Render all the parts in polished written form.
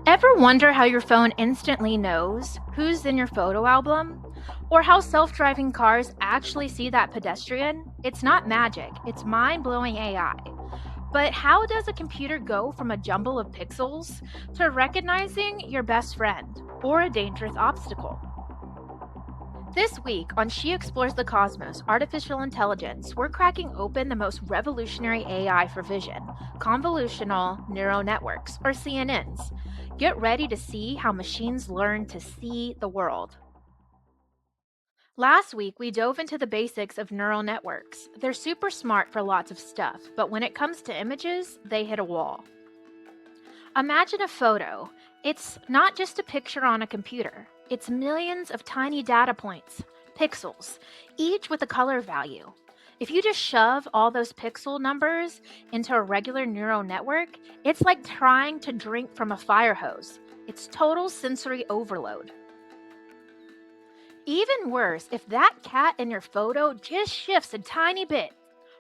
Ever wonder how your phone instantly knows who's in your photo album? Or how self driving cars actually see that pedestrian? It's not magic, it's mind blowing AI. But how does a computer go from a jumble of pixels to recognizing your best friend or a dangerous obstacle? This week on She Explores the Cosmos Artificial Intelligence, we're cracking open the most revolutionary AI for vision, convolutional neural networks, or CNNs. Get ready to see how machines learn to see the world. Last week, we dove into the basics of neural networks. They're super smart for lots of stuff, but when it comes to images, they hit a wall. Imagine a photo. It's not just a picture on a computer. It's millions of tiny data points, pixels, each with a color value. If you just shove all those pixel numbers into a regular neural network, it's like trying to drink from a fire hose. It's total sensory overload. Even worse, if that cat in your photo just shifts a tiny bit,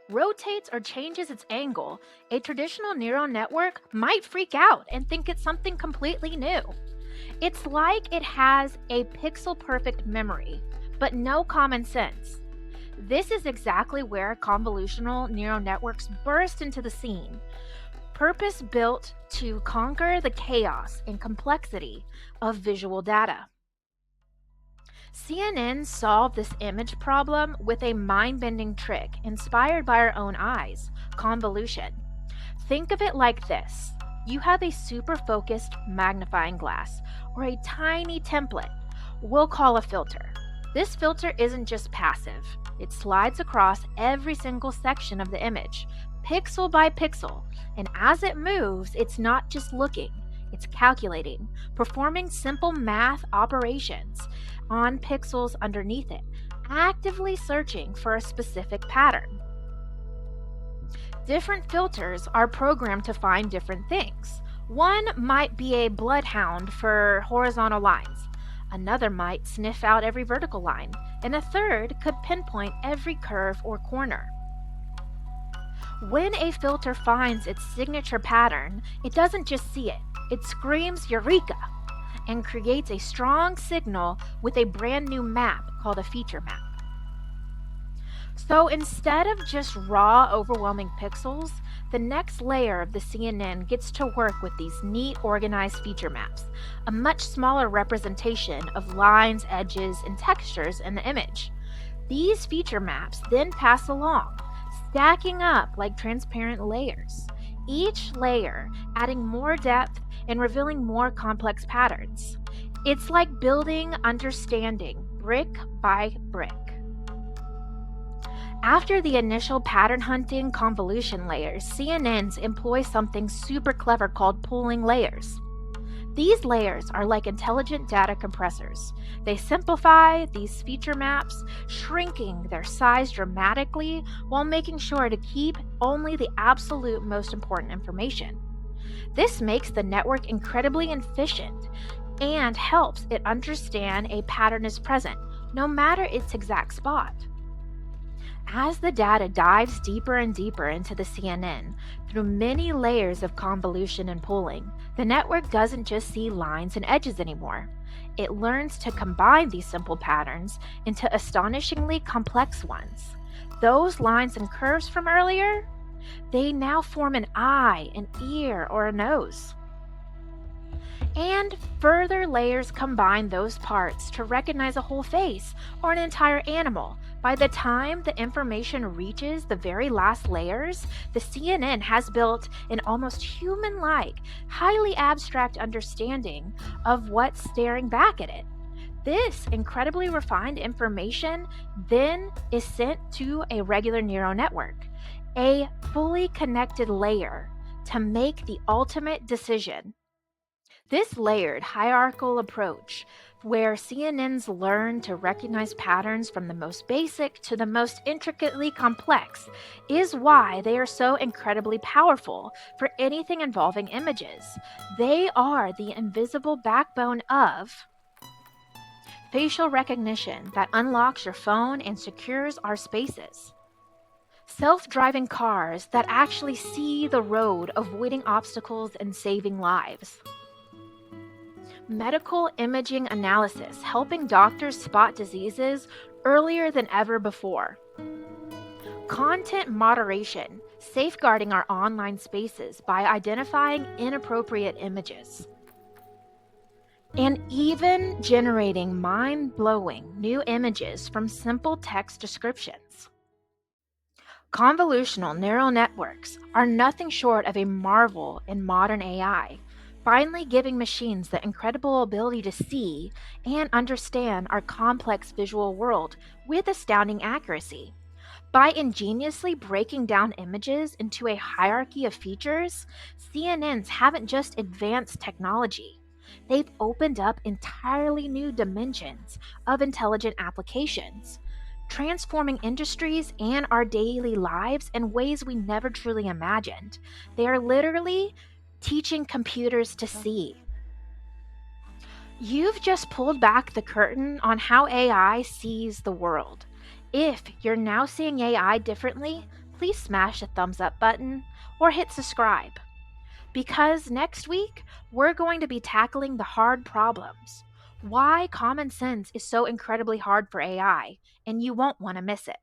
rotates or changes its angle, a traditional neural network might freak out and think it's something completely new. It's like it has a pixel perfect memory, but no common sense. This is exactly where convolutional neural networks burst into the scene, purpose built to conquer the chaos and complexity of visual data. CNN solved this image problem with a mind bending trick inspired by our own eyes: convolution. Think of it like this: you have a super focused magnifying glass or a tiny template we'll call a filter. This filter isn't just passive, it slides across every single section of the image, pixel by pixel, and as it moves, it's not just looking. It's calculating, performing simple math operations on pixels underneath it, actively searching for a specific pattern. Different filters are programmed to find different things. One might be a bloodhound for horizontal lines, another might sniff out every vertical line, and a third could pinpoint every curve or corner. When a filter finds its signature pattern, it doesn't just see it, it screams Eureka and creates a strong signal with a brand new map called a feature map. So instead of just raw, overwhelming pixels, the next layer of the CNN gets to work with these neat, organized feature maps, a much smaller representation of lines, edges, and textures in the image. These feature maps then pass along, stacking up like transparent layers, each layer adding more depth and revealing more complex patterns. It's like building understanding brick by brick. After the initial pattern hunting convolution layers, CNNs employ something super clever called pooling layers. These layers are like intelligent data compressors. They simplify these feature maps, shrinking their size dramatically while making sure to keep only the absolute most important information. This makes the network incredibly efficient and helps it understand a pattern is present, no matter its exact spot. As the data dives deeper and deeper into the CNN through many layers of convolution and pooling, the network doesn't just see lines and edges anymore. It learns to combine these simple patterns into astonishingly complex ones. Those lines and curves from earlier, they now form an eye, an ear, or a nose. And further layers combine those parts to recognize a whole face or an entire animal. By the time the information reaches the very last layers, the CNN has built an almost human like, highly abstract understanding of what's staring back at it. This incredibly refined information then is sent to a regular neural network, a fully connected layer, to make the ultimate decision. This layered hierarchical approach, where CNNs learn to recognize patterns from the most basic to the most intricately complex, is why they are so incredibly powerful for anything involving images. They are the invisible backbone of facial recognition that unlocks your phone and secures our spaces. Self-driving cars that actually see the road, avoiding obstacles and saving lives. Medical imaging analysis, helping doctors spot diseases earlier than ever before. Content moderation, safeguarding our online spaces by identifying inappropriate images. And even generating mind blowing new images from simple text descriptions. Convolutional neural networks are nothing short of a marvel in modern AI, finally giving machines the incredible ability to see and understand our complex visual world with astounding accuracy. By ingeniously breaking down images into a hierarchy of features, CNNs haven't just advanced technology. They've opened up entirely new dimensions of intelligent applications, transforming industries and our daily lives in ways we never truly imagined. They are literally teaching computers to see. You've just pulled back the curtain on how AI sees the world. If you're now seeing AI differently, please smash the thumbs up button or hit subscribe. Because next week, we're going to be tackling the hard problems. Why common sense is so incredibly hard for AI, and you won't want to miss it.